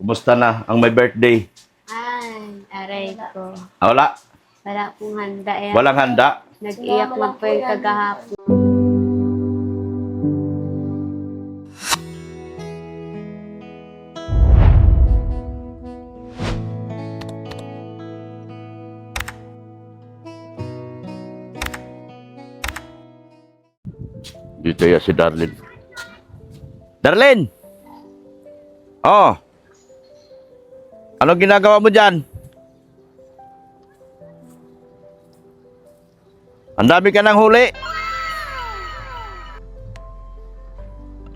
Kumusta na ang may birthday? Ay, aray ko. Wala? Wala pong handa yan. Walang handa? Nag-iyak lang po yung kagahapon. Dito ya si Darlene. Darlene! Oh! Anong ginagawa mo dyan? Ang dami ka ng huli.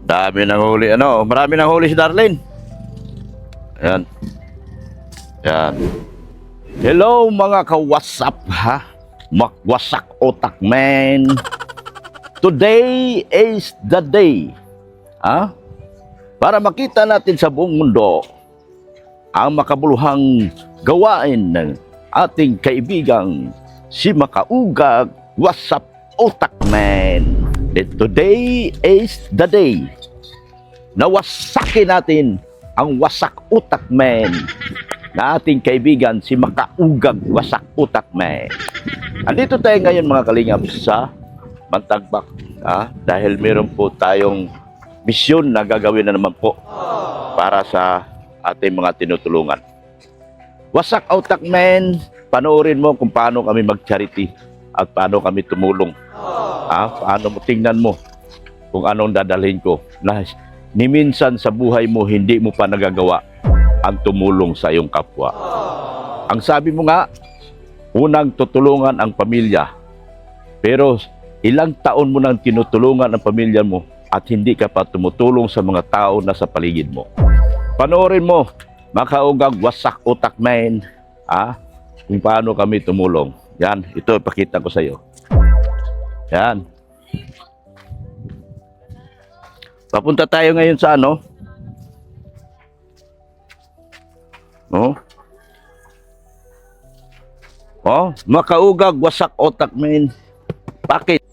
Dami ng huli. Ano? Marami ng huli si Darlene. Ayan. Ayan. Hello mga ka-WhatsApp ha. Magwasak otak man. Today is the day. Ha? Para makita natin sa buong mundo ang makabuluhang gawain ng ating kaibigang si Makaugag WhatsApp Otak Man. Today is the day na wasakin natin ang wasak utak man na ating kaibigan si Makaugag Wasak Utak Man. Andito tayo ngayon mga kalingap sa Mantagbak dahil meron po tayong misyon na gagawin na naman po para sa ating mga tinutulungan. Wasak Utak Man, panoorin mo kung paano kami mag-charity at paano kami tumulong. Paano mo, tingnan mo kung anong dadalhin ko. Na ni minsan sa buhay mo, hindi mo pa nagagawa ang tumulong sa iyong kapwa. Ang sabi mo nga, unang tutulungan ang pamilya. Pero ilang taon mo nang tinutulungan ang pamilya mo at hindi ka pa tumutulong sa mga tao na sa paligid mo. Panoorin mo, Makaugag Wasak Utak Man, kung paano kami tumulong. Yan, ito ipakita ko sa iyo. Yan. Papunta tayo ngayon sa ano? Makaugag Wasak Utak Man. Bakit?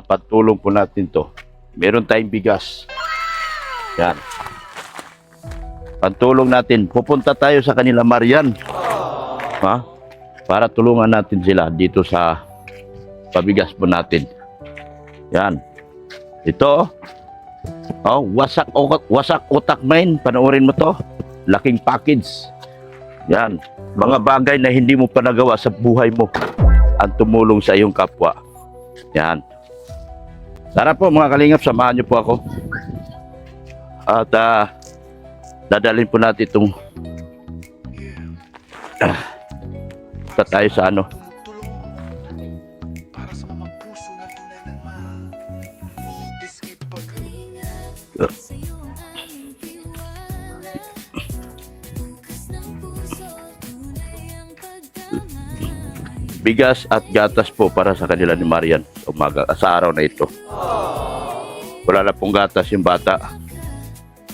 Patulong po natin to. Meron tayong bigas. Yan. Pantulong natin. Pupunta tayo sa kanila Marian. Para tulungan natin sila dito sa pabigas po natin. Yan. Ito. Wasak Utak Man. Panoorin mo to. Laking package. Yan. Mga bagay na hindi mo pa nagawa sa buhay mo. Ang tumulong sa iyong kapwa. Yan. Tara po mga kalingap, samahan niyo po ako. At dadalhin po natin itong tayo sa ano. Bigas at gatas po para sa kanila ni Marian sa araw na ito. Wala na pong gatas yung bata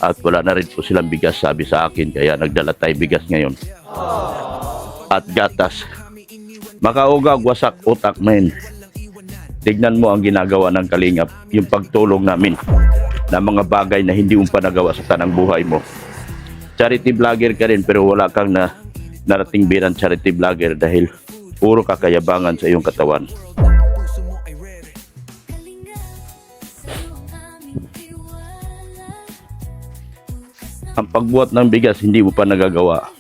at wala na rin po silang bigas, sabi sa akin, kaya nagdala tayo bigas ngayon at gatas. Makaugag Wasak Utak Man, tignan mo ang ginagawa ng kalingap, yung pagtulong namin na mga bagay na hindi mo pa nagawa sa tanang buhay mo. Charity vlogger ka rin pero wala kang narating bilang charity vlogger dahil puro kakayabangan sa iyong katawan. Ang pagbuhat ng bigas hindi mo pa nagagawa.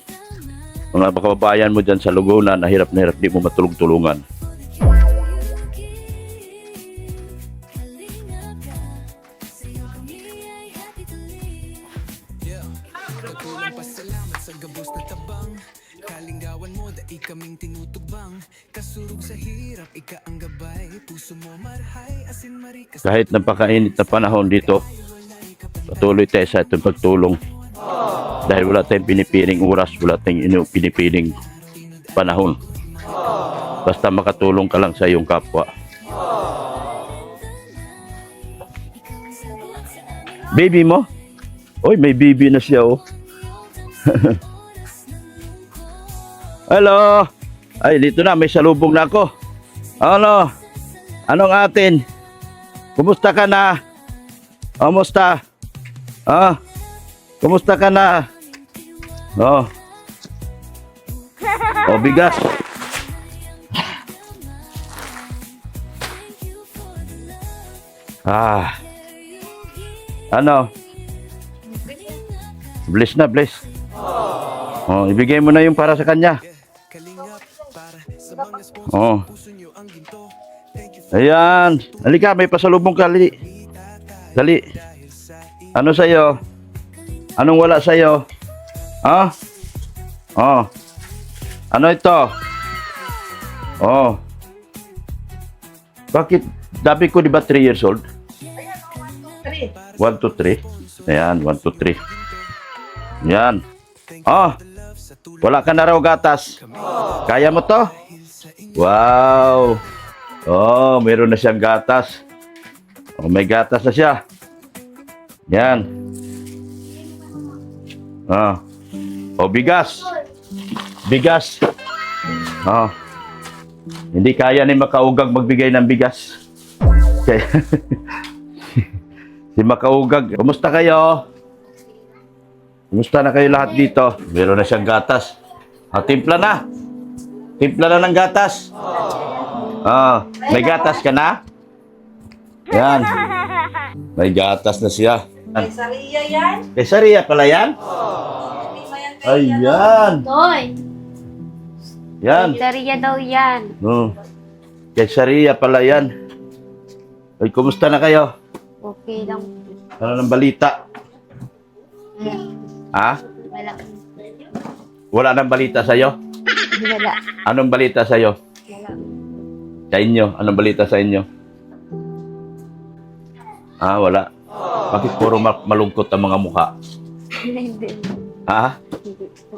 Mga kababayan mo dyan sa Luguna na hirap di mo matulong-tulungan. Kalinggawan mo dai kaming tinutubang kasurog sa hirap ika ang gabay puso mo marhay asin marikas. Kahit napakainit na panahon dito, patuloy tayo sa itong pagtulong dahil wala tayong pinipiling oras, wala tayong pinipiling panahon. Basta makatulong ka lang sa iyong kapwa. Baby mo? Oy, may baby na siya Hello. Ay, dito na, may salubong na ako. Ano? Anong atin? Kumusta ka na? Kumusta? Kumusta ka na? Oh. O, bigas. Ah. Ano? Bless na, bless. Oh, ibigay mo na yung para sa kanya. Kalingap para sa mga sponsor. Oh. Puso nyo ang ginto. Thank you Ayan. Halika, may pasalubong ka. Dali. Dali. Ano sa'yo? Anong wala sa'yo? Ha? Oh. Ano ito? Oh. Bakit? Dabi ko, di ba 3 years old? 1, 2, 3. Ayan, 1, 2, 3. Ayan. Oh. Wala ka na raw gatas. Kaya mo to? Wow. Oh, meron na siyang gatas. Oh, may gatas na siya. Yan. Oh. Oh, bigas. Bigas. Oh. Hindi kaya ni Makaugag magbigay ng bigas. Kaya si Makaugag, kumusta kayo? Kumusta na kayo lahat dito? Meron na siyang gatas. Ah, timpla na. Timpla na ng gatas. Ah, may gatas ka na? Yan. May gatas na siya. Kay Saria yan. Kay Saria pala yan? Hindi mo yan kay Ayan. Toy! Yan. Pizzeria daw yan. Kay Saria pala yan. Ay, kumusta na kayo? Okay lang. Ano ng balita? Wala. Ha? Wala. Wala nang balita sa'yo? Wala. Anong balita sa'yo? Wala. Sa inyo? Anong balita sa inyo? Ah, wala. Bakit puro malungkot ang mga mukha? Hindi. Ha? Hindi po.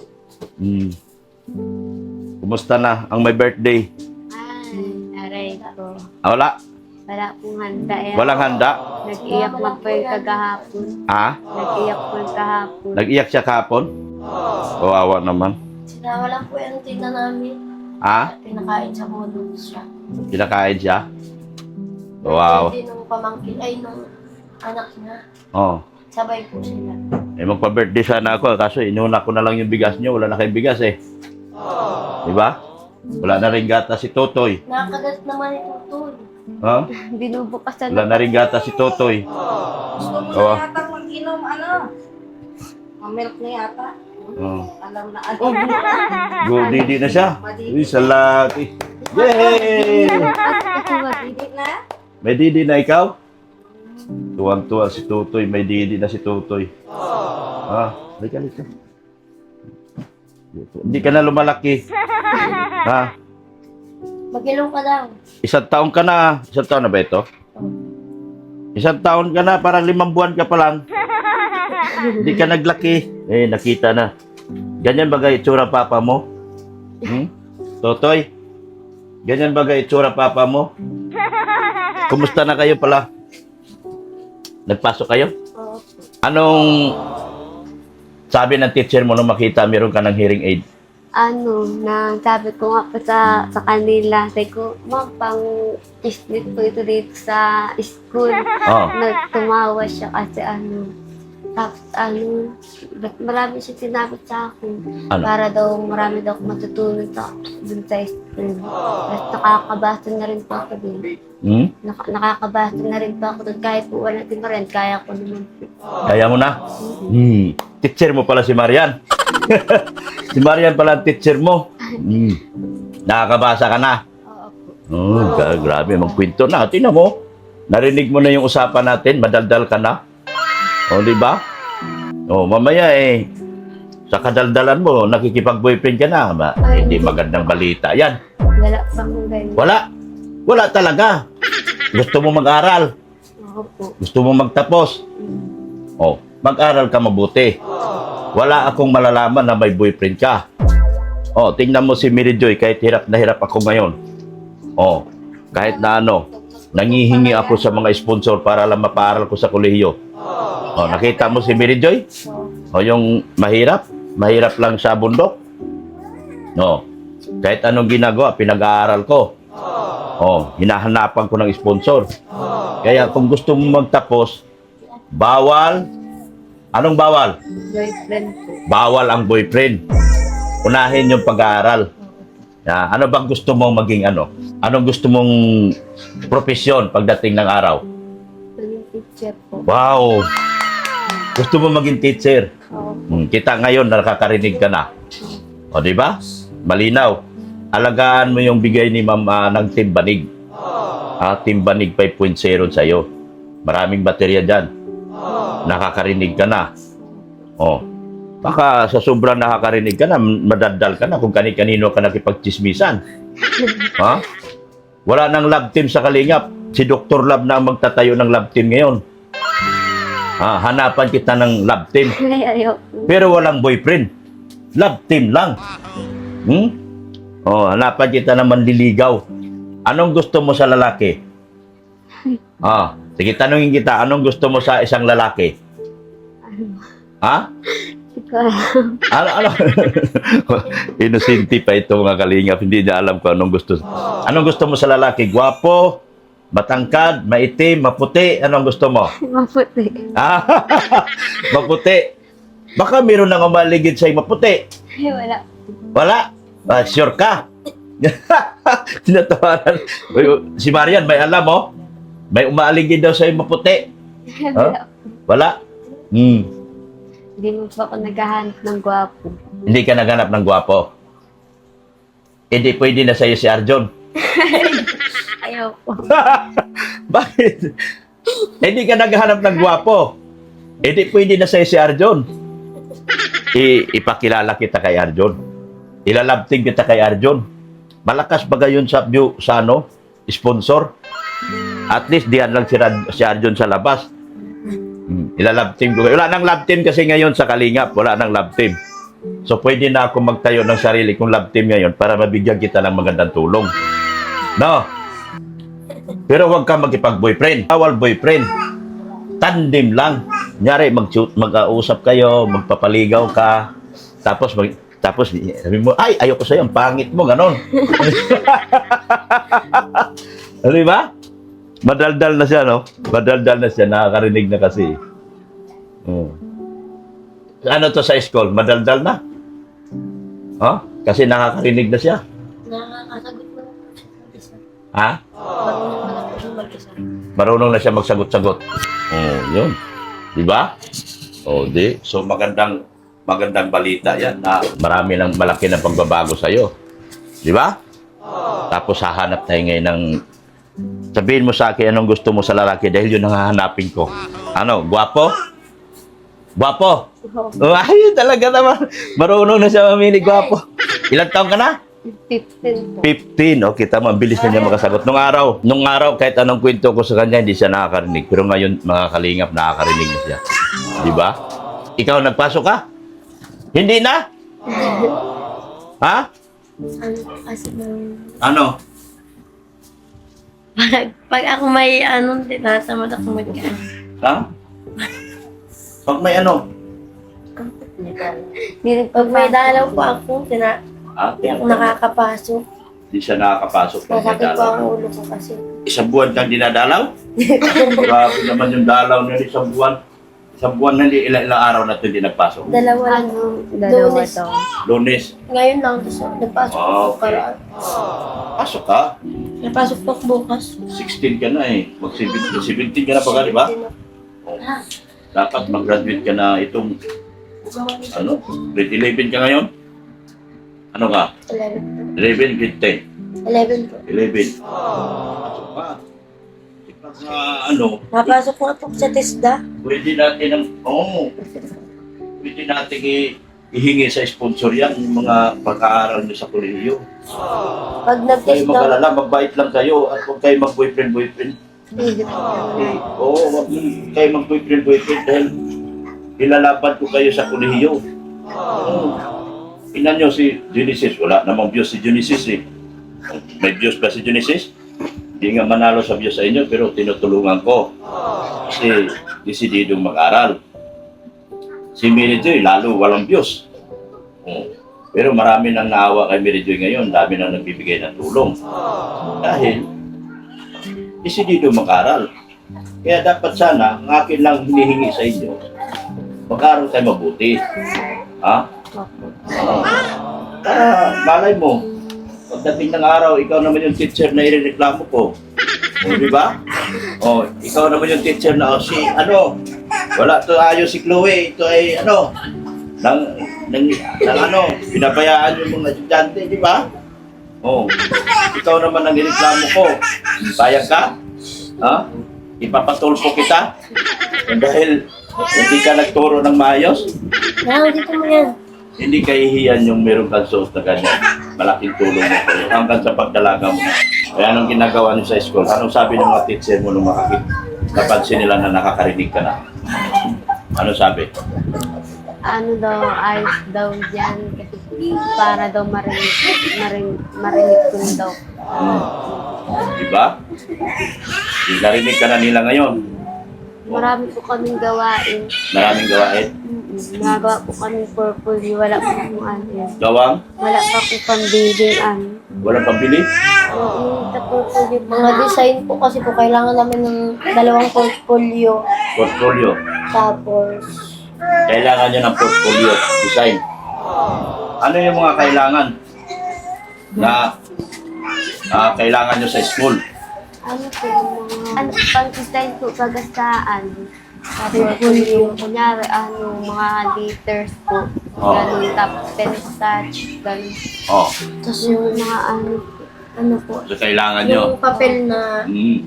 Kumusta na ang my birthday? Ay, aray ko. Ah, wala? Wala pong handa yan. Walang handa? Nag-iyak man po yung kagahapon. Ha? Nag-iyak po yung kahapon. Nag-iyak siya kahapon? Kawawa naman. Sinawa lang po yung tina namin. Ha? Pinakain sa mono siya. Kinakain siya? Wow. Hindi nung pamangkin, ay nung anak niya. Oh. Sabay po sila. Eh, magpa-birthday sana ako. Kaso inuna ko na lang yung bigas nyo. Wala na kayong bigas eh. Diba? Wala na rin gata si Totoy. Nakakagat naman ito tol. Ha? Binubukas Wala na rin gata si Totoy. Gusto mo Oo. na yata mag-inom, ano? Milk na yata. Oh. Alam na ano. Didi na siya. Uy, sa laki. Yay! Ito ba? Hindi na? May didi na ikaw? Tuwang-tuwa si Totoy. May didi na si Totoy. Ha? Halika. Hindi ka na lumalaki. Ha? Mag-ilong ka lang. 1 taon ka na. 1 taon na ba ito? 1 taon ka na. Parang 5 buwan ka pa lang. Hindi ka naglaki. Eh, nakita na. Ganyan ba itsura papa mo? Totoy? Ganyan ba itsura papa mo? Kumusta na kayo pala? Nagpasok kayo? Oo. Anong sabi ng teacher mo nung makita meron ka ng hearing aid? Ano, na sabi ko nga po sa kanila, sabi ko, ma'am, pang split po ito dito sa school. Oh. Nagtumawa siya kasi tapos marami siya sinabi sa akin. Ano? Para daw, marami daw akong matutunan dun sa school. Tapos nakakabasa na rin po ako dun. Nakakabasa na rin po ako dun. Kahit po wala si Marian, kaya ko naman po. Kaya mo na? Teacher mo pala si Marian. Si Marian pala ang teacher mo. Nakakabasa ka na. Oo po. Grabe, magkwento na. Tingnan mo. Narinig mo na yung usapan natin. Madaldal ka na. O, di ba? O, mamaya sa kadaldalan mo, nakikipag-boyfriend ka na. Hindi magandang balita. Yan. Wala pang ganyan. Wala talaga. Gusto mo mag-aral. Oo po. Gusto mo magtapos. O, mag-aral ka mabuti. Wala akong malalaman na may boyfriend ka. O, tingnan mo si Mary Joy, kahit hirap na hirap ako ngayon. O, kahit na nangihingi ako sa mga sponsor para lang mapaaral ko sa kolehiyo. O, nakita mo si Mary Joy? O, yung mahirap lang sa bundok. O, kahit anong ginagawa, pinag-aaral ko. O, hinahanapan ko ng sponsor. Kaya kung gusto mo magtapos, bawal Anong bawal? Boyfriend po. Bawal ang boyfriend. Unahin yung pag-aaral. Ano bang gusto mong maging ano? Anong gusto mong profesyon pagdating ng araw? Naging teacher po. Wow! Gusto mo maging teacher? Oo. Kita ngayon, nakakarinig ka na. O, di ba? Malinaw. Alagaan mo yung bigay ni Ma'am ng Timbanig. Timbanig 5.0 sa'yo. Maraming baterya dyan. Nakakarinig ka na. O. Baka sa sobrang nakakarinig ka na, madadal ka na kung kani-kanino ka nakipagchismisan. Ha? Wala nang love team sa Kalingap. Si Dr. Love na ang magtatayo ng love team ngayon. Hanapan kita ng love team. Ay, ayoko. Pero walang boyfriend. Love team lang. Hanapan kita ng manliligaw. Anong gusto mo sa lalaki? Sige, tanungin kita, anong gusto mo sa isang lalaki? Ha? Hindi ko alam. Ano? Inosente pa ito mga Kalingap. Hindi niya alam kung anong gusto. Anong gusto mo sa lalaki? Gwapo? Matangkad? Maitim? Maputi? Anong gusto mo? Maputi. Maputi. Baka meron nang umaligid sa'yo maputi. Ay, wala. Wala? Sure ka? Tinatawanan. Si Marian, may alam mo? May umaaligid daw sa'yo maputi. Wala. Wala? Hindi mo pa ako naghahanap ng gwapo. Hindi ka naghanap ng gwapo. Hindi pwede na sa'yo si Arjon. Ayoko. Bakit? Hindi ka naghanap ng gwapo. Hindi pwede na sa'yo si Arjon. Ipakilala kita kay Arjon. Ilalabting kita kay Arjon. Malakas ba gayon sa sponsor? At least diyan lang si Arjon sa labas. Ilalab team ko. Wala nang love team kasi ngayon sa Kalingap. Wala nang love team. So pwede na ako magtayo ng sarili kong love team ngayon para mabigyan kita ng magandang tulong. No? Pero huwag ka magkipag-boyfriend. Bawal boyfriend. Tandem lang. Nyari, mag-usap kayo, magpapaligaw ka. Tapos sabi mo, ay, ayoko sa'yo, ang pangit mo, ganon. Di ba? Madaldal na siya, no? Madaldal na siya, nakakarinig na kasi. Ano to sa school? Madaldal na? Kasi nakakarinig na siya. Nakakasagot mo na. Ha? Marunong na siya magsagot-sagot. Yun. Di ba? So magandang balita yan na marami ng malaki ng pagbabago sa'yo. Di ba? Tapos hahanap tayo ngayon ng... Sabihin mo sa akin anong gusto mo sa lalaki dahil yun ang hahanapin ko. Ano? Gwapo? Gwapo? Ay, talaga naman. Marunong na siya mamili. Gwapo. Ilang taon ka na? 15 po. 15. O, kita mo, ang bilis na niya makasagot. Nung araw, kahit anong kwento ko sa kanya, hindi siya nakakarinig. Pero ngayon, mga Kalingap, nakakarinig na siya. Di ba? Ikaw, nagpasok ka? Hindi na? Ha? Kasi Ano? pag ako may tinatamad ako mag-ano. Ha? Pag may ano? Pag may dalaw po ako, hindi ako nakakapasok. Hindi siya nakakapasok. pag may Masakit po dalaw. ang ulo ko kasi. Isang buwan kang dinadalaw? Grabe naman yung dalaw niya isang buwan. Isang buwan na ilang araw na ito hindi nagpasok. Dalawa lang. Dalawa to. Lunes. Ngayon lang, so, nagpasok Ah, po okay. para. Pasok ka? Napasok po bukas. 16 ka na eh. Mag-17 ka na pa di ba? Dapat mag-graduate ka na itong, grade 11 ka ngayon? Ano ka? 11. 11, grade 10. 11 po. 11. Pasok ka. Pag Napasok ko po sa TESDA. pwede natin pwede natin ihingi sa sponsor yan, yung mga pag-aaral nyo sa kolehiyo. Pag Kayo nag-TESDA, mag-alala, magbait lang kayo at huwag kayo mag-boyfriend. Huwag kayo mag-boyfriend dahil ilalaban ko kayo sa kolehiyo. Tingnan nyo si Genesis, wala namang Diyos si Genesis eh. May Diyos ba si Genesis? Hindi nga manalo sa Diyos sa inyo, pero tinutulungan ko. Kasi desididong mag-aral. Si Mary Joy, lalo walang Diyos. Pero marami nang naawa kay Mary Joy ngayon, dami nang nagbibigay ng tulong. Dahil, desidido mag-aral. Kaya dapat sana, ang akin lang hinihingi sa inyo, Mag-aaral tayo mabuti. Ha? Opo. Para malay mo, pagdating ng araw, ikaw naman yung teacher na irereklamo ko. O, di ba? O, ikaw naman yung teacher na, si, ano, wala to ayos si Chloe, ito ay, ano, ng ano, pinabayaan yung mga estudyante, di ba? O, ikaw naman ang ireklamo ko. Sayang ka? Ha? Ipapatulpo kita? Dahil hindi ka nagturo ng maayos? Dito mo yan. Hindi kahihiyan yung meron kang suot na ganyan. Malaking tulong mo sa'yo hanggang sa pagdalaga mo. Kaya anong ginagawa niyo sa school? Anong sabi ng mga teacher mo nung napansin nila na nakakarinig ka na? Ano sabi? Ano daw, ayos daw dyan. Kasi para daw marinig ko daw. Diba? Narinig ka na nila ngayon. Marami po kaming gawain. Maraming gawain. Nagawa po kami purple. Wala po kung ano yan. Gawang? Wala pa po pambiling ano. Walang pambili? Oo, sa purple yung Mga design po kasi po kailangan namin ng 2 portfolio. Portfolio. Tapos, Kailangan nyo ng portfolio design. Ano yung mga kailangan na kailangan nyo sa school? ano po, mga pang-design po, pagastaan. Tapos yung kunyari, mga liters po. Oh. Ganun, tapos pen touch, ganun. Oh, Tapos yung mga ano po, so kailangan nyo. yung papel na yung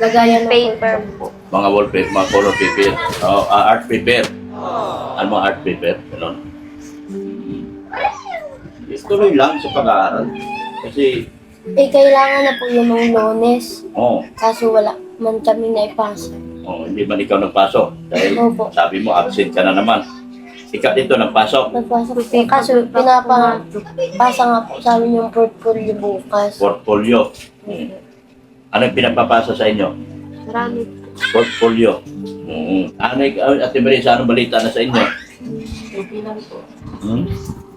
lagayan ng paper po. Mga wallpaper, mga color paper, art paper. Ano mga art paper? Ganun. Tuloy lang sa pag-aaral. Kasi, kailangan na po yung mga Lunes. kaso Kaso wala man kami na ipasa. hindi man ikaw nagpasok. Dahil Opo. sabi mo, absent ka na naman. Ikaw dito nagpasok. Nagpasa po. Kaso pinapasa nga po sa amin yung portfolio bukas. Portfolio. Anong pinapapasa sa inyo? Marami. Portfolio. Ate Marisa, anong balita na sa inyo? Okay lang po. Hmm?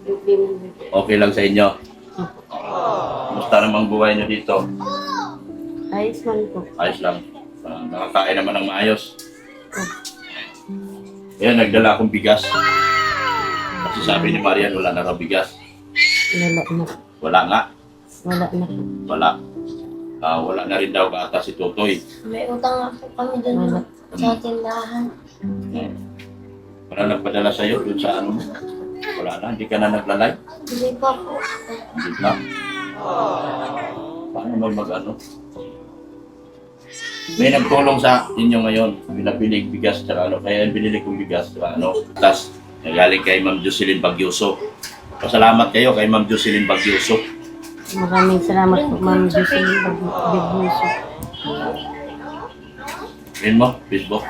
Okay lang po. Okay lang sa inyo? Kumusta namang buhay nyo dito? Ayos man po. Ayos lang. Nakakain naman ng maayos. Ayan, nagdala akong bigas. Kasi sabi ni Marian, wala na raw bigas. Wala na. Wala nga. Wala na po. Wala. Wala na rin daw ata si Totoy. May utang nga po kami dun sa tindahan. Wala nagpadala sa'yo dun sa ano mo? Wala na, hindi ka na naglalay? Hindi pa po. Hindi ka? Paano may mag-ano? May nagtulong sa inyo ngayon. Pinapilig bigas tsaka ano. Kaya binili kong bigas tsaka ano. Tapos, nagaling kay Ma'am Jocelyn Bagyuso. Pasalamat kayo kay Ma'am Jocelyn Bagyuso. Maraming salamat po, Ma'am Jocelyn Bagyuso. Yun mo, Facebook.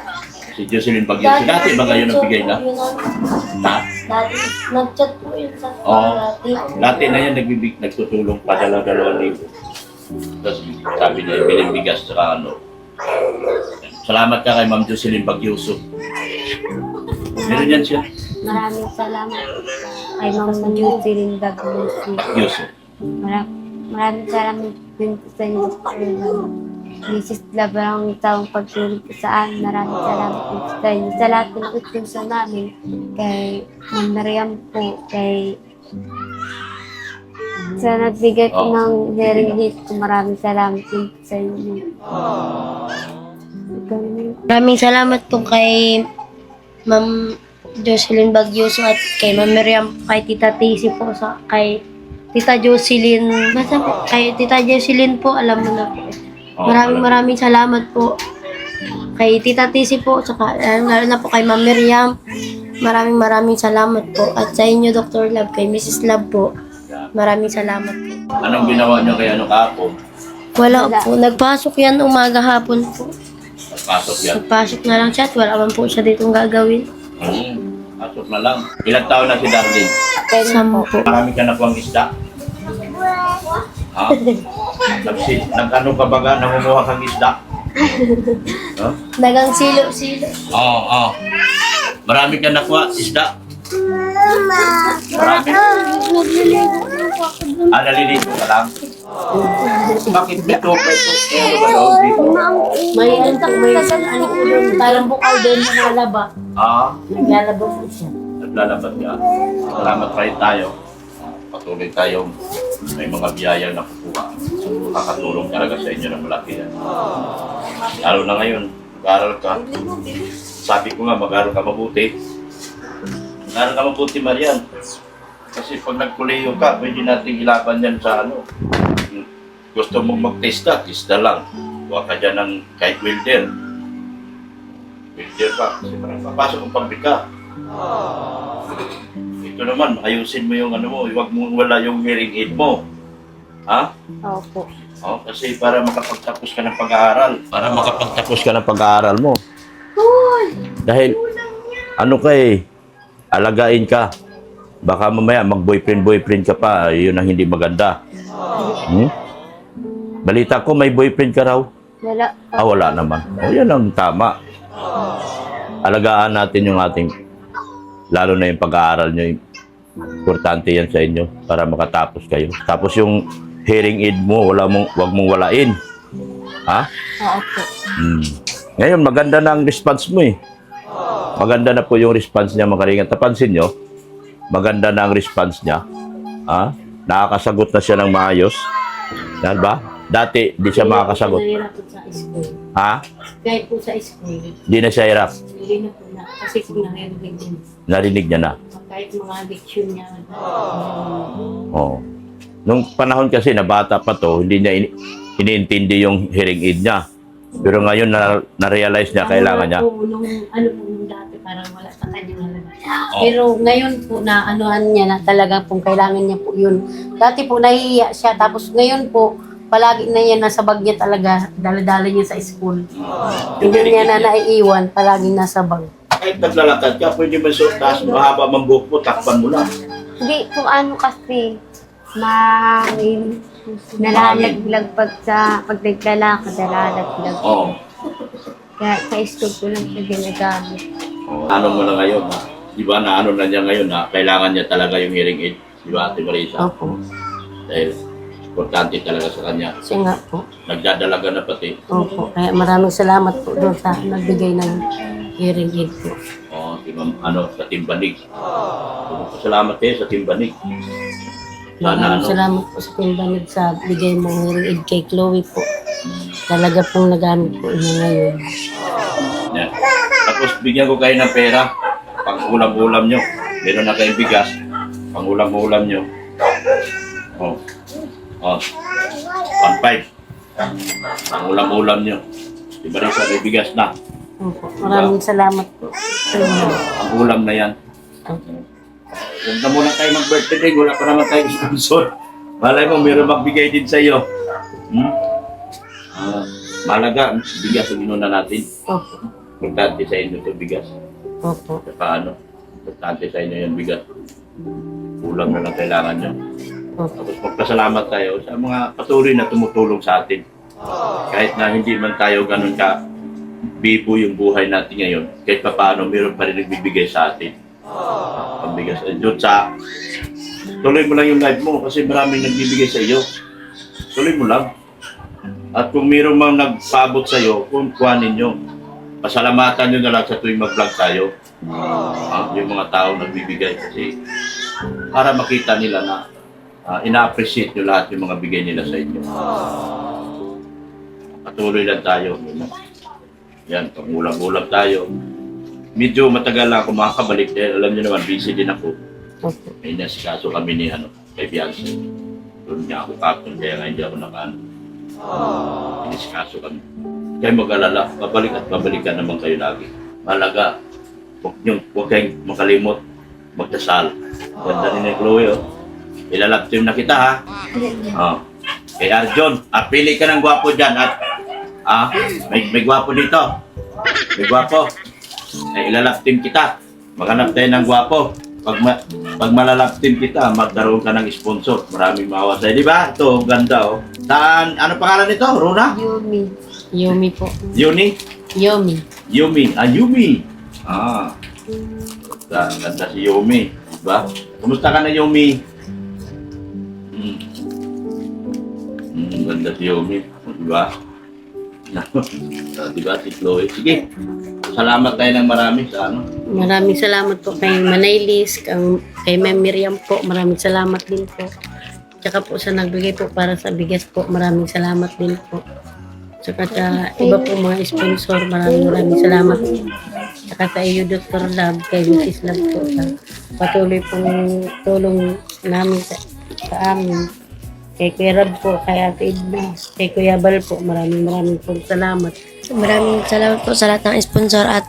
Si Jocelyn Bagyuso. Dati ba kayo nagbigay na? Na? Dati, nag-chat po yun sa Oo. dati. Dati na yan nagtutulong pa 2,000. Tapos sabi niya, biling bigas tsaka ano. Salamat ka kay Ma'am Jocelyn Bagyuso. Meron yan siya. Maraming salamat po kay Ma'am Jocelyn Bagyuso. Maraming salamat din po sa inyo, Mrs. Love, ang taong pagtulong po sa amin. Maraming salamat po sa inyo. Sa lahat ng tutulong namin, kay Ma'am Mariam po, kay sa nagbigay po ng hearing aid po, maraming salamat din po sa inyo. Maraming salamat po kay Ma'am Jocelyn Bagyuso at kay Ma'am Miriam, kay Tita Tisi po, kay Tita Jocelyn, basta po, kay Tita Jocelyn po, alam mo na po. Maraming salamat po kay Tita Tisi po, saka lalo na po kay Ma'am Miriam. Maraming salamat po. At sa inyo, Dr. Love, kay Mrs. Love po, maraming salamat po. Anong ginawa niyo kay ano kahapon? Wala po, nagpasok yan umaga hapon po. Pasok yan. Nagpasok na lang siya at wala man po siya ditong gagawin. Pasok na lang. Ilang taon na si Darlene? 10 po. Marami ka na kuwang isda? Ha? Nag-ano ka ba nga? Nangunguha kang isda? Huh? Nagang silo-silo. Oo. Marami ka nakuha isda? Marami? Naliligo ka lang? Bakit dito? Ano ba daw dito? May ano po doon, parang bukal din na nalaba. Naglalaba po siya. Naglalabat ka. Salamat pa rin tayo. Patuloy tayong may mga biyaya na kukuha. Makakatulong talaga sa inyo ng malaki yan. Lalo na ngayon, mag-aaral ka. Sabi ko nga, mag-aaral ka mabuti. Mag-aaral ka mabuti, Marian. Kasi pag nagkuleyo ka, pwede natin ilaban yan sa ano. Gusto mong mag-testa, testa lang. Huwag ka dyan ng kahit welder. Welder ka, kasi parang papasok ang pambika. Ito naman, ayusin mo yung ano mo, huwag mong wala yung hearing aid mo. Ha? Opo. Oh, kasi para makapagtapos ka ng pag-aaral. Para makapagtapos ka ng pag-aaral mo. Dahil, ano ka alagain ka. Baka mamaya mag-boyfriend ka pa, yun ang hindi maganda. Balita ko, may boyfriend ka raw. Wala. Wala naman. Yan ang tama. Alagaan natin yung ating, lalo na yung pag-aaral nyo. Importante yan sa inyo para makatapos kayo. Tapos yung hearing aid mo, wag mong walain. Ha? Opo. Ngayon, maganda na ang response mo Maganda na po yung response niya, mga kalingat. Napansin nyo? Maganda na ang response niya. Ha? Nakakasagot na siya ng maayos. Yan ba? Dati, di siya makakasagot. Nahirap po sa school. Ha? Kahit po sa school, Di na siya hirap. hindi na po na. Kasi kung narinig din. Narinig niya na. Kahit mga leksyon niya. Oo. Nung panahon kasi na bata pa to, hindi niya iniintindi yung hearing aid niya. Pero ngayon na-realize niya kailangan niya. Nung ano po nung dati, parang wala sa kanya nalala. Pero ngayon po na anuhan niya na talaga pong kailangan niya po yun. Dati po nahihiya siya, tapos ngayon po, palagi na yan nasa bag niya talaga, dala-dala niya sa school. Hindi niya na naiiwan, palagi nasa bag. Kahit naglalakad ka, pwede ba suot taas, mahaba mang buhok mo, takpan mo lang. Hindi, kung ano kasi, nalalaglag pag naglalakad, nalalaglag. Oo. Kaya sa school ko lang siya ginagamit. Ano mo na ngayon, ha? Di ba na ano na niya ngayon, ha? Kailangan niya talaga yung hearing aid. Di ba, Ate Marisa? Opo. Dahil importante talaga sa kanya. Siya nga po. Nagdadalaga na pati. Opo. Kaya maraming salamat po doon sa nagbigay ng hearing aid po. Oo, si Ma'am, sa Timbanig. Salamat sa Timbanig. Sana Maraming salamat po sa Timbanig sa bigay mong hearing aid kay Chloe po. Talaga pong nagamit po niya ngayon. Yan. Tapos bigyan ko kayo ng pera. Pang-ulam-ulam nyo. Meron na kayong bigas. Pang-ulam-ulam nyo. Oh. 1.5. Pang-ulam-ulam nyo. Di ba rin sa may bigas na? Opo. Maraming salamat po sa inyo. Ang ulam na yan. Huwag na muna tayo mag-birthday ring. Wala pa naman tayong sponsor. Malay mo, meron magbigay din sa iyo. Malaga, bigas ang inuna natin. Opo. Importante sa inyo ito bigas. Opo. Sa paano? Importante sa inyo yung bigas. Ulam na lang kailangan nyo. Opo. Tapos magpasalamat tayo sa mga patuloy na tumutulong sa atin. Kahit na hindi man tayo ganun ka bibo yung buhay natin ngayon, kahit pa paano meron pa rin nagbibigay sa atin. Pambigas. Diyos sa tuloy mo lang yung live mo kasi maraming nagbibigay sa iyo. Tuloy mo lang. At kung meron mang nagpaabot sa iyo, kuhanin nyo. Pasalamatan nyo na lang sa tuwing mag-vlog tayo. Yung mga tao nagbibigay kasi para makita nila na ina-appreciate nyo lahat yung mga bigay nila sa inyo. Patuloy lang tayo. Yan, pang-ulam-ulam tayo. Medyo matagal lang ako makakabalik dahil alam nyo naman, busy din ako. Opo. May nasikaso kami ni kay Beyonce. Doon niya ako kapon, kaya nga hindi ako nakaano. Nasikaso kami. Kaya mag-alala, babalik at babalikan naman kayo lagi. Malaga, huwag kayong makalimot, magdasal. Ganda ni Chloe, ilalab team na kita, ha? Kay Arjon, pili ka ng gwapo dyan at may gwapo dito. May gwapo. Ilalab team kita. Maghanap tayo ng gwapo. Pag malalab team kita, magkaroon ka ng sponsor. Maraming mawasay. Di ba? Ito, ganda, Saan, ano pangalan nito? Runa? Yumi. Yumi po. Yuni? Yumi. Yumi. Yumi. Ganda si Yumi. Diba? Kumusta ka na, Yumi? Ganda si Yomi. Di ba? Di ba si Chloe? Sige. Salamat tayo ng marami sa ano. Maraming salamat po kay Manaylis, kay Ma'am Miriam po. Maraming salamat din po. Tsaka po sa nagbigay po para sa bigas po. Maraming salamat din po. Tsaka sa iba po mga sponsor. Maraming salamat. Tsaka sa iyo, Dr. Love, kay Mrs. Love po. Sa patuloy pong tulong namin sa amin. Kay Kuya Rab po, kay Ate Edna, kay Kuya Bal po. Maraming po salamat. Maraming salamat po sa lahat ng sponsor at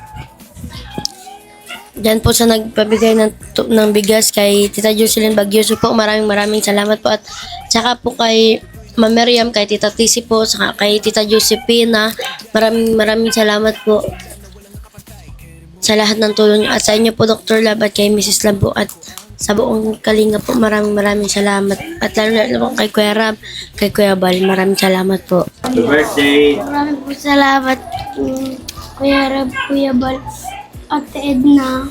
dyan po sa nagpabigay ng bigas kay Tita Jocelyn Bagyoso po. Maraming salamat po at saka po kay Ma'am Miriam, kay Tita Tisi po, saka kay Tita Josephina. Maraming salamat po sa lahat ng tulong niyo at sa inyo po Dr. Lab at kay Mrs. Lab po at sa buong Kalinga po. Maraming salamat at lalo na po kay Kuya Rab, kay Kuya Bal. Maraming salamat po. Happy birthday! Maraming po salamat Kuya Rab, Kuya Bal, Ate Edna,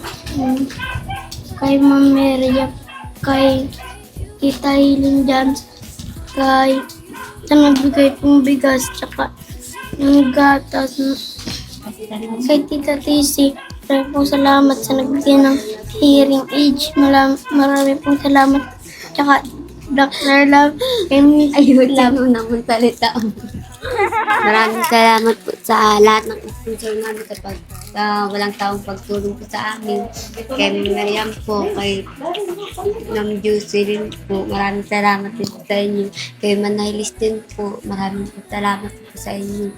kay Ma'am Miriam, kay Tita Hilin Jans, kay sa nagbigay pong bigas, tsaka ng gatas, kay Tita Tisi. Maraming pong salamat sa nagbigay ng hearing age. Maraming pong salamat. Tsaka Dr. Love, kay Miss Ayun lang mo naman salita. Maraming salamat po sa lahat ng sponsor namin kapag walang taong pagtulong po sa amin. Kay Miriam po, kay Ma'am Jocelyn po, maraming salamat din po sa inyo. Kay Manaylis din po, maraming po salamat po sa inyo.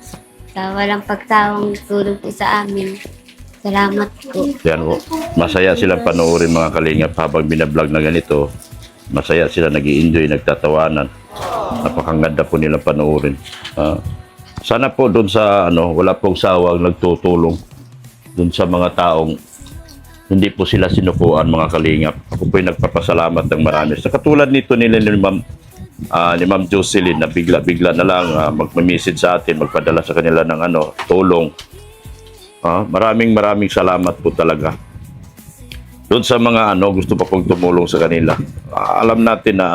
Sa walang pagtawang tulong po sa amin. Salamat po. Yan po. Masaya silang panoorin mga kalingap habang binablog na ganito. Masaya sila, nag-i-enjoy, nagtatawanan. Napakaganda po nilang panoorin. Sana po doon sa wala pong sawang nagtutulong doon sa mga taong hindi po sila sinukuan mga kalingap. Ako po yung nagpapasalamat ng marami. Sa katulad nito nila ni Ma'am Jocelyn na bigla-bigla na lang magmamessage sa atin, magpadala sa kanila ng tulong. Maraming salamat po talaga. Doon sa mga gusto pa pong tumulong sa kanila. Alam natin na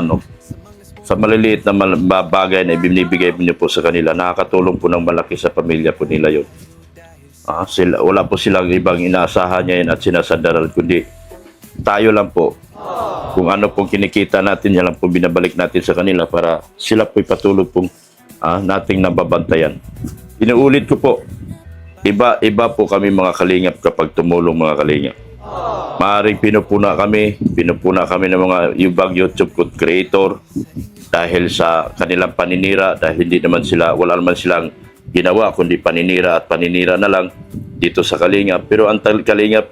sa maliliit na bagay na ibinibigay niyo po sa kanila, nakakatulong po ng malaki sa pamilya po nila yun. Wala po silang ibang inaasahan ngayon at sinasandaral, kundi tayo lang po. Kung ano pong kinikita natin, yan lang po binabalik natin sa kanila para sila po'y patuloy pong nating nababantayan. Inuulit ko po, iba po kami mga kalingap kapag tumulong mga kalingap. Maaaring pinupuna kami ng mga ibang YouTube content creator dahil sa kanilang paninira, dahil wala naman silang ginawa kundi paninira at paninira na lang dito sa Kalingap. Pero ang Kalingap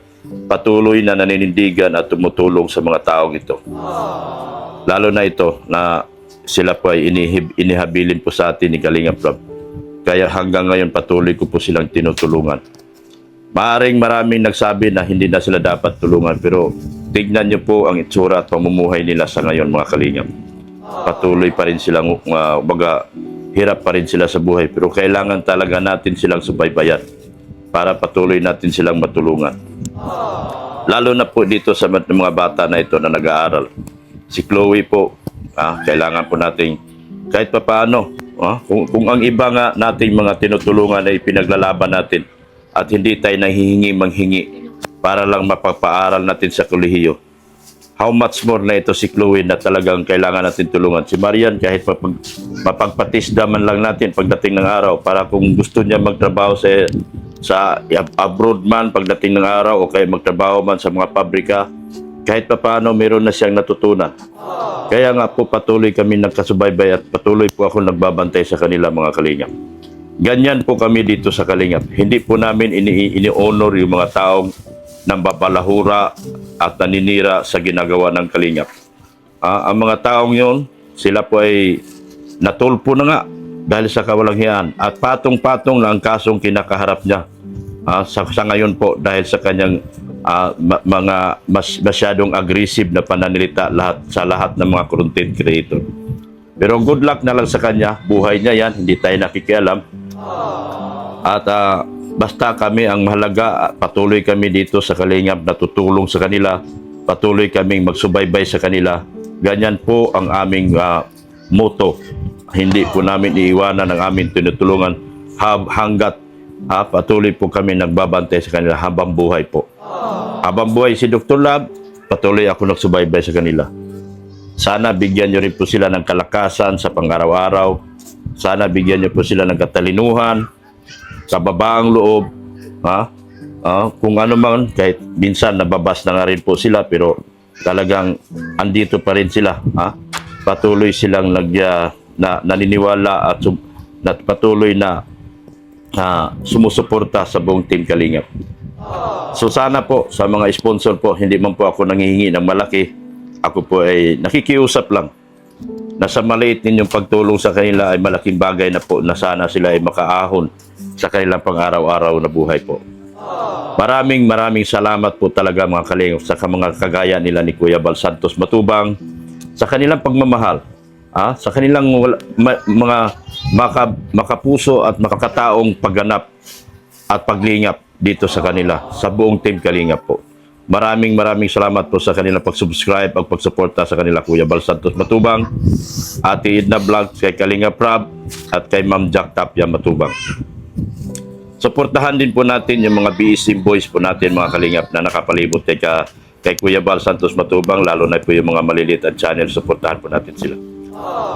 patuloy na naninindigan at tumutulong sa mga taong ito. Lalo na ito na sila po ay inihabilin po sa atin ni Kalingap Rob. Kaya hanggang ngayon patuloy ko po silang tinutulungan. Maaring maraming nagsabi na hindi na sila dapat tulungan, pero tignan niyo po ang itsura at pamumuhay nila sa ngayon mga kalingap. Patuloy pa rin silang hirap pa rin sila sa buhay, pero kailangan talaga natin silang subaybayan para patuloy natin silang matulungan. Lalo na po dito sa mga bata na ito na nag-aaral. Si Chloe po, kailangan po nating kahit pa paano, kung ang iba nga nating mga tinutulungan ay pinaglalaban natin, at hindi tayo manghingi para lang mapapaaral natin sa kolehiyo. How much more na ito si Chloe na talagang kailangan natin tulungan. Si Marian kahit mapagpatisda man lang natin pagdating ng araw para kung gusto niya magtrabaho sa abroad man pagdating ng araw o kaya magtrabaho man sa mga pabrika, kahit pa paano meron na siyang natutunan. Kaya nga po patuloy kami nagkasubaybay at patuloy po ako nagbabantay sa kanila mga kalingap. Ganyan po kami dito sa Kalingap. Hindi po namin ini-honor yung mga taong nambabalahura at naninira sa ginagawa ng Kalingap. Ang mga taong yun, sila po ay natulpo na nga dahil sa kawalanghiyaan at patong-patong na ang kasong kinakaharap niya sa ngayon po dahil sa kanyang mga masyadong aggressive na pananalita sa lahat ng mga content creator. Pero good luck na lang sa kanya, buhay niya yan, hindi tayo nakikialam. At basta kami ang mahalaga, patuloy kami dito sa Kalingap na tutulong sa kanila, patuloy kaming magsubaybay sa kanila. Ganyan po ang aming motto hindi po namin iiwanan ang aming tinutulungan hanggat patuloy po kami nagbabantay sa kanila habang buhay po. Habang buhay si Dr. Lab, patuloy ako nagsubaybay sa kanila. Sana bigyan nyo rin po sila ng kalakasan sa pang-araw-araw. Sana bigyan nyo po sila ng katalinuhan, kababaang loob. Kung ano man, kahit minsan nababas na nga rin po sila, pero talagang andito pa rin sila. Patuloy silang naniniwala at patuloy na sumusuporta sa buong Team Kalingap. So sana po sa mga sponsor po, hindi man po ako nanghihingi ng malaki. Ako po ay nakikiusap lang na sa maliit ninyong pagtulong sa kanila ay malaking bagay na po na sana sila ay makaahon sa kanilang pang-araw-araw na buhay po. Maraming salamat po talaga mga kalingap sa mga kagaya nila ni Kuya Bal Santos Matubang sa kanilang pagmamahal, sa kanilang mga makapuso at makakataong pagganap at paglingap dito sa kanila, sa buong Team Kalingap po. Maraming salamat po sa kanilang pag-subscribe at pagsuporta sa kanila Kuya Bal Santos Matubang, Ate Edna Vlog, kay Kalingap Rab at kay Ma'am Jack Tapia Matubang. Suportahan din po natin yung mga BSC boys po natin mga kalingap na nakapalibot kay Kuya Bal Santos Matubang, lalo na po yung mga maliliit at channel, suportahan po natin sila.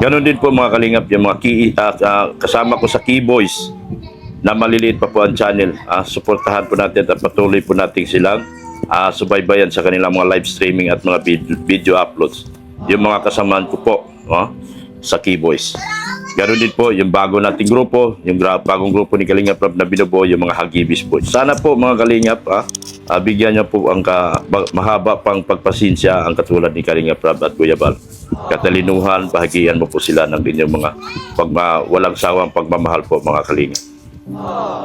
Ganon din po mga kalingap, yung mga kasama ko sa Key Boys na maliliit pa po ang channel, suportahan po natin at patuloy po natin silang subaybayan sa kanilang mga live streaming at mga video uploads. Yung mga kasamaan ko po sa Key Boys. Ganoon din po yung bago nating grupo, yung bagong grupo ni Kalingap Rab na binubuo, yung mga Hagibis po. Sana po mga Kalingap, bigyan niyo po ang mahaba pang pagpasensya ang katulad ni Kalingap Rab at Kuya Bal. Katalinuhan, bahagian mo po sila ng inyong mga walang sawang pagmamahal po mga Kalingap.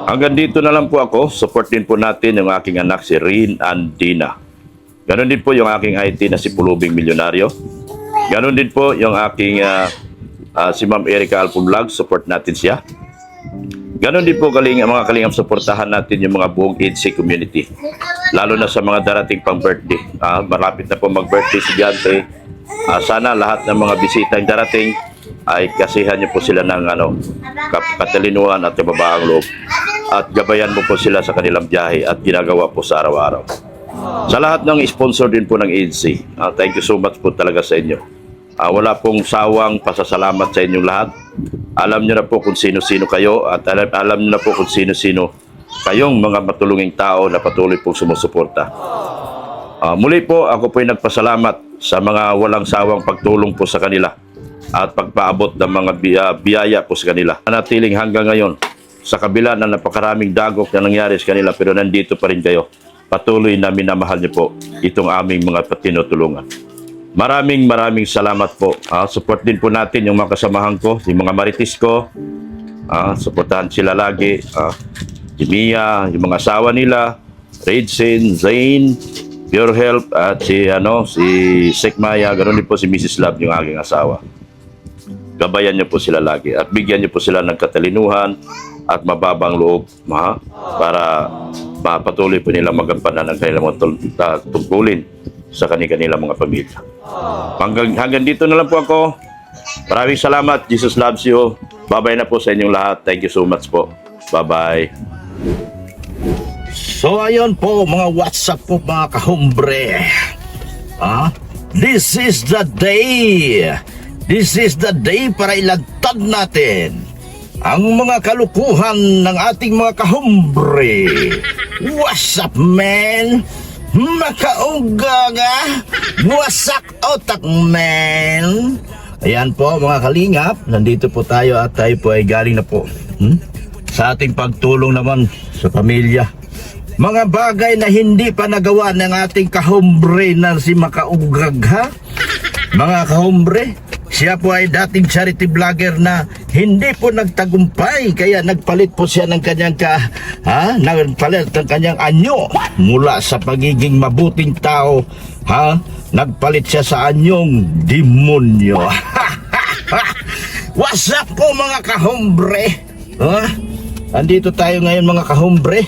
Hanggang dito na lang po ako. Support din po natin yung aking anak si Rin and Dina. Ganoon din po yung aking IT na si Pulubing Milyonaryo. Ganoon din po yung aking si Ma'am Erica Alpo Vlog, support natin siya. Ganon din po mga kalingap, supportahan natin yung mga buong EDC community. Lalo na sa mga darating pang birthday. Malapit na po mag-birthday si Diante. Sana lahat ng mga bisitang darating ay kasihan niyo po sila ng katalinuhan at kababaang loob. At gabayan mo po sila sa kanilang biyahe at ginagawa po sa araw-araw. Sa lahat ng sponsor din po ng EDC, thank you so much po talaga sa inyo. Wala pong sawang pasasalamat sa inyong lahat. Alam nyo na po kung sino-sino kayo at alam nyo na po kung sino-sino kayong mga matulunging tao na patuloy pong sumusuporta. Muli po, ako po ay nagpasalamat sa mga walang sawang pagtulong po sa kanila at pagpaabot ng mga biyaya po sa kanila. Natiling hanggang ngayon, sa kabila na napakaraming dagok na nangyari sa kanila, pero nandito pa rin kayo. Patuloy na minamahal niyo po itong aming mga tinutulungan. Maraming salamat po. Support din po natin yung mga kasamahan ko, yung mga maritis ko. Supportahan sila lagi. Si Mia, yung mga asawa nila, Redsin, Zain, Pure Health, at si Sekmaya, ganoon din po si Mrs. Love, yung aking asawa. Gabayan niyo po sila lagi at bigyan niyo po sila ng katalinuhan at mababang loob para mapatuloy po nilang magampanan ng kanilang mga tungkulin sa kanilang mga pamilya. Hanggang dito na lang po ako. Maraming salamat. Jesus loves you. Bye-bye na po sa inyong lahat. Thank you so much po. Bye-bye. So ayun po mga WhatsApp po mga kahombre. This is the day. This is the day para ilantad natin ang mga kalukuhan ng ating mga kahombre. What's up, man? Makaugaga, wasak otak, man. Ayan po mga kalingap, nandito po tayo at tayo po ay galing na po sa ating pagtulong naman sa pamilya. Mga bagay na hindi pa nagawa ng ating kahombre na si Makaugag, mga kahombre. Siya po ay dating charity vlogger na hindi po nagtagumpay, kaya nagpalit po siya ng kanyang nagpalit ng kanyang anyo mula sa pagiging mabuting tao, nagpalit siya sa anyong demonyo. What's up po mga kahombre? Andito tayo ngayon mga kahombre,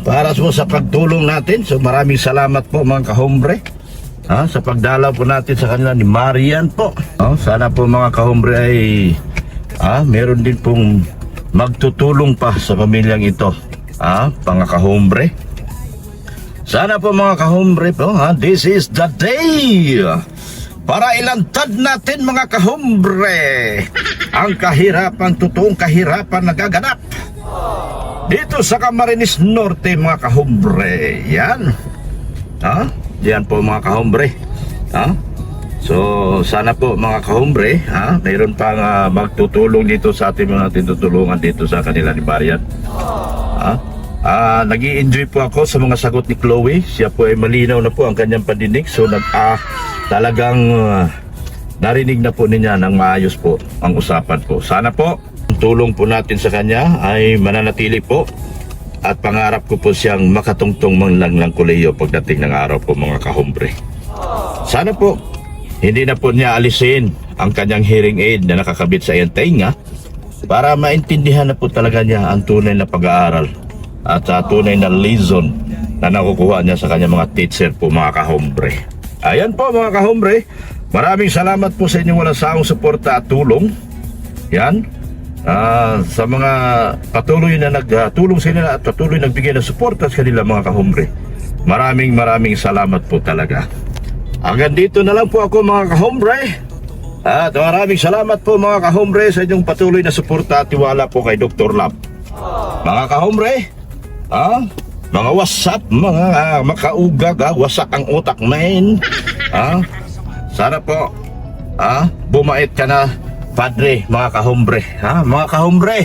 para po sa pagtulong natin. So maraming salamat po mga kahombre sa pagdalaw po natin sa kanila ni Marian po. Sana po mga kahombre ay meron din pong magtutulong pa sa pamilyang ito. Mga kahombre. Sana po mga kahombre po, this is the day para ilantad natin mga kahombre ang kahirapan, totoong kahirapan na gaganap dito sa Camarines Norte mga kahombre. Yan. Yan po mga kahombre. So sana po mga kahombre, mayroon pang magtutulong dito sa ating mga tinutulungan dito sa kanila ni Marian. Nag-i-enjoy po ako sa mga sagot ni Chloe. Siya po ay malinaw na po ang kanyang pandinig. So talagang narinig na po niya ng maayos po ang usapan po. Sana po ang tulong po natin sa kanya ay mananatili po. At pangarap ko po siyang makatungtong man lang ng kolehiyo pagdating ng araw po mga kahombre. Sana po hindi na po niya alisin ang kanyang hearing aid na nakakabit sa iyang tainga para maintindihan na po talaga niya ang tunay na pag-aaral at tunay na lesson na nakukuha niya sa kanyang mga teacher po mga kahombre. Ayan po mga kahombre, maraming salamat po sa inyong walang sawang suporta at tulong. Yan, sa mga patuloy na nagtulong sa kanila at patuloy nagbigay ng suporta sa kanila mga kahombre. Maraming salamat po talaga. Hanggang dito na lang po ako mga kahombre. At maraming salamat po mga kahombre sa inyong patuloy na suporta at tiwala po kay Dr. Love. Mga kahombre, mga WhatsApp, mga makaugag, wasak ang utak main. Sana po, bumait ka na, padre, mga kahombre. Mga kahombre,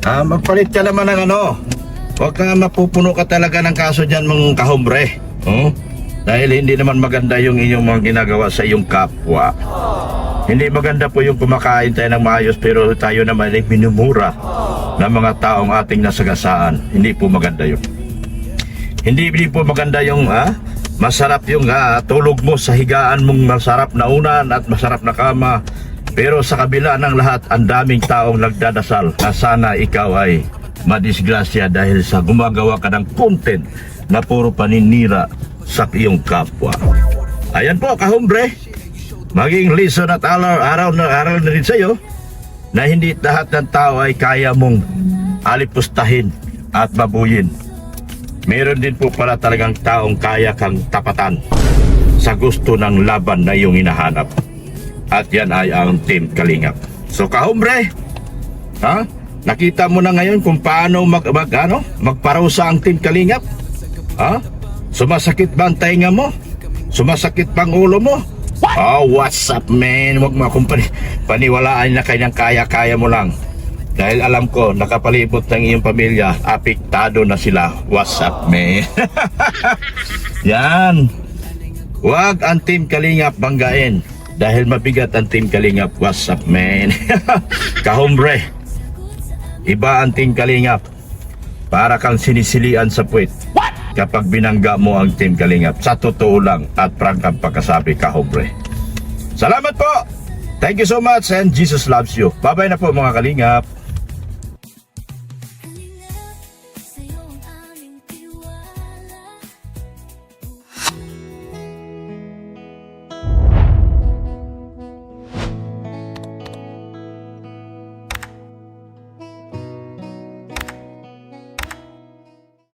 magpalit ka naman ng huwag ka mapupuno ka talaga ng kaso dyan mga kahombre. Dahil hindi naman maganda yung inyong mga ginagawa sa iyong kapwa. Hindi maganda po yung kumakain tayo ng maayos pero tayo naman ay minumura ng mga taong ating nasagasaan. Hindi po maganda yun. Hindi po maganda yung masarap yung tulog mo sa higaan mong masarap na unan at masarap na kama. Pero sa kabila ng lahat, ang daming taong nagdadasal na sana ikaw ay madisgrasya dahil sa gumagawa ka ng content na puro paninira sa iyong kapwa. Ayan po kahombre, maging lesson at araw na rin sa iyo na hindi lahat ng tao ay kaya mong alipustahin at babuyin. Meron din po pala talagang taong kaya kang tapatan sa gusto ng laban na iyong hinahanap. At yan ay ang Team Kalingap. So kahombre, nakita mo na ngayon kung paano magparusa ang Team Kalingap? Sumasakit ba ang tainga mo? Sumasakit bang ulo mo? What's up man? Huwag mo akong paniwalaan na kanyang kaya-kaya mo lang. Dahil alam ko, nakapalibot ng iyong pamilya, apektado na sila. What's up man? Yan. Huwag ang Team Kalingap banggain. Dahil mabigat ang Team Kalingap. What's up man? Kahombre, iba ang Team Kalingap. Para kang sinisilian sa puwit kapag binangga mo ang Team Kalingap. Sa totoo lang at prangkang pagkasabi kahombre. Salamat po. Thank you so much and Jesus loves you. Bye-bye na po mga Kalingap.